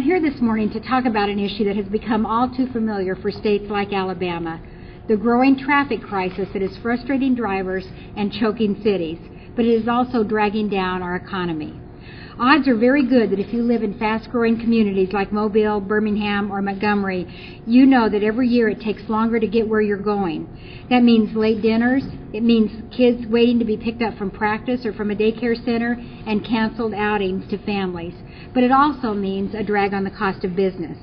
here this morning to talk about an issue that has become all too familiar for states like Alabama, the growing traffic crisis that is frustrating drivers and choking cities, but it is also dragging down our economy. Odds are very good that if you live in fast-growing communities like Mobile, Birmingham, or Montgomery, you know that every year it takes longer to get where you're going. That means late dinners, it means kids waiting to be picked up from practice or from a daycare center, and canceled outings to families. But it also means a drag on the cost of business.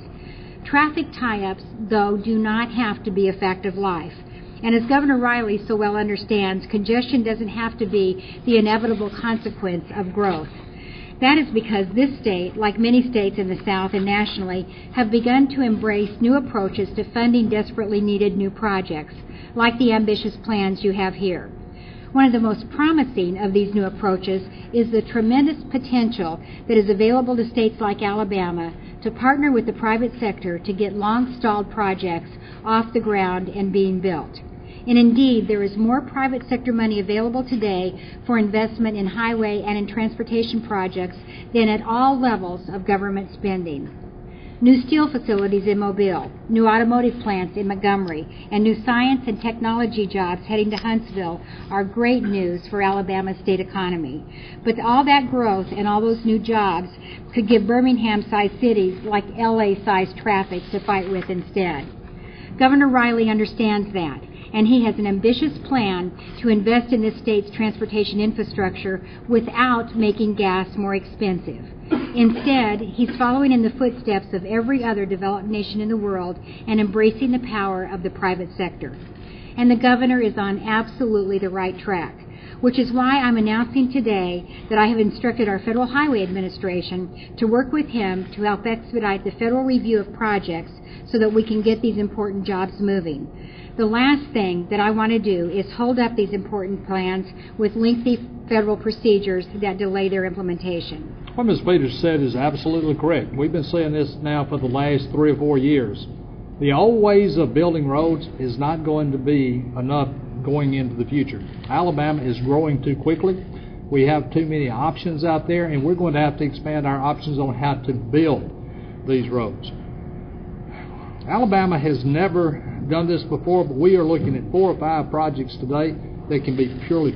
Traffic tie-ups, though, do not have to be a fact of life. And as Governor Riley so well understands, congestion doesn't have to be the inevitable consequence of growth. That is because this state, like many states in the South and nationally, have begun to embrace new approaches to funding desperately needed new projects, like the ambitious plans you have here. One of the most promising of these new approaches is the tremendous potential that is available to states like Alabama to partner with the private sector to get long-stalled projects off the ground and being built. And indeed, there is more private sector money available today for investment in highway and in transportation projects than at all levels of government spending. New steel facilities in Mobile, new automotive plants in Montgomery, and new science and technology jobs heading to Huntsville are great news for Alabama's state economy. But all that growth and all those new jobs could give Birmingham-sized cities like LA-sized traffic to fight with instead. Governor Riley understands that, and he has an ambitious plan to invest in this state's transportation infrastructure without making gas more expensive. Instead, he's following in the footsteps of every other developed nation in the world and embracing the power of the private sector. And the governor is on absolutely the right track, which is why I'm announcing today that I have instructed our Federal Highway Administration to work with him to help expedite the federal review of projects so that we can get these important jobs moving. The last thing that I want to do is hold up these important plans with lengthy federal procedures that delay their implementation. What Ms. Peters said is absolutely correct. We've been saying this now for the last 3 or 4 years. The old ways of building roads is not going to be enough going into the future. Alabama is growing too quickly. We have too many options out there, and we're going to have to expand our options on how to build these roads. Alabama has never done this before, but we are looking at 4 or 5 projects today that can be purely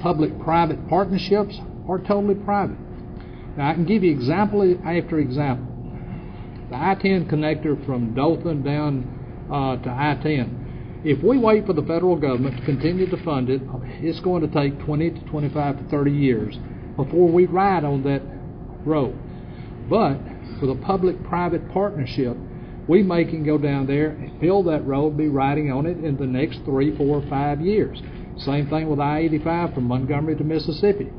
public-private partnerships, or totally private. Now, I can give you example after example. The I-10 connector from Dothan down to I-10. If we wait for the federal government to continue to fund it, it's going to take 20 to 25 to 30 years before we ride on that road. But with a public-private partnership, we can go down there and build that road, be riding on it in the next 3, 4, 5 years. Same thing with I-85 from Montgomery to Mississippi.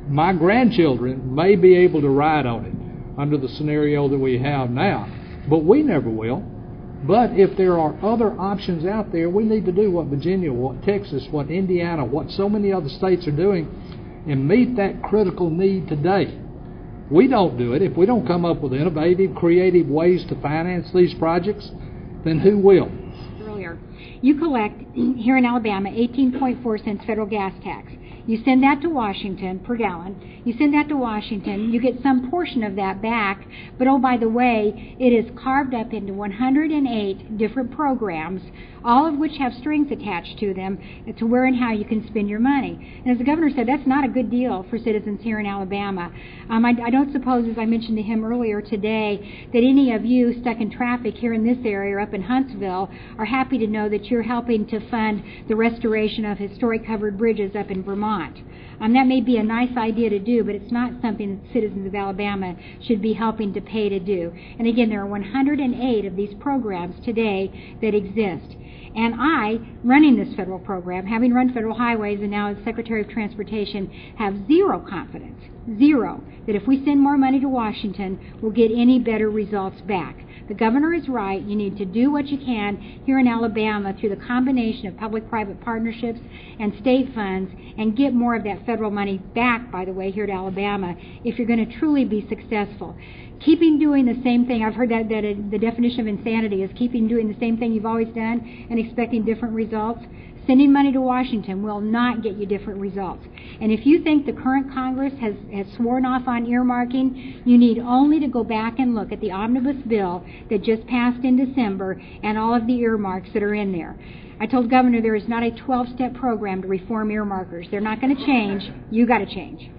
My grandchildren may be able to ride on it under the scenario that we have now, but we never will. But if there are other options out there, we need to do what Virginia, what Texas, what Indiana, what so many other states are doing, and meet that critical need today. We don't do it. If we don't come up with innovative, creative ways to finance these projects, then who will? Earlier, you collect here in Alabama 18.4 cents federal gas tax. You send that to Washington per gallon. You send that to Washington. You get some portion of that back. But, oh, by the way, it is carved up into 108 different programs, all of which have strings attached to them to where and how you can spend your money. And as the governor said, that's not a good deal for citizens here in Alabama. I don't suppose, as I mentioned to him earlier today, that any of you stuck in traffic here in this area or up in Huntsville are happy to know that you're helping to fund the restoration of historic covered bridges up in Vermont. That may be a nice idea to do, but it's not something that citizens of Alabama should be helping to pay to do. And again, there are 108 of these programs today that exist. And I, running this federal program, having run federal highways and now as Secretary of Transportation, have zero confidence, that if we send more money to Washington, we'll get any better results back. The governor is right. You need to do what you can here in Alabama through the combination of public-private partnerships and state funds and get more of that federal money back, by the way, here to Alabama if you're going to truly be successful. Keeping doing the same thing, I've heard that the definition of insanity is keeping doing the same thing you've always done and expecting different results. sending money to Washington will not get you different results. And if you think the current Congress has sworn off on earmarking, you need only to go back and look at the omnibus bill that just passed in December and all of the earmarks that are in there. I told Governor there is not a 12-step program to reform earmarkers. They're not going to change. You got to change.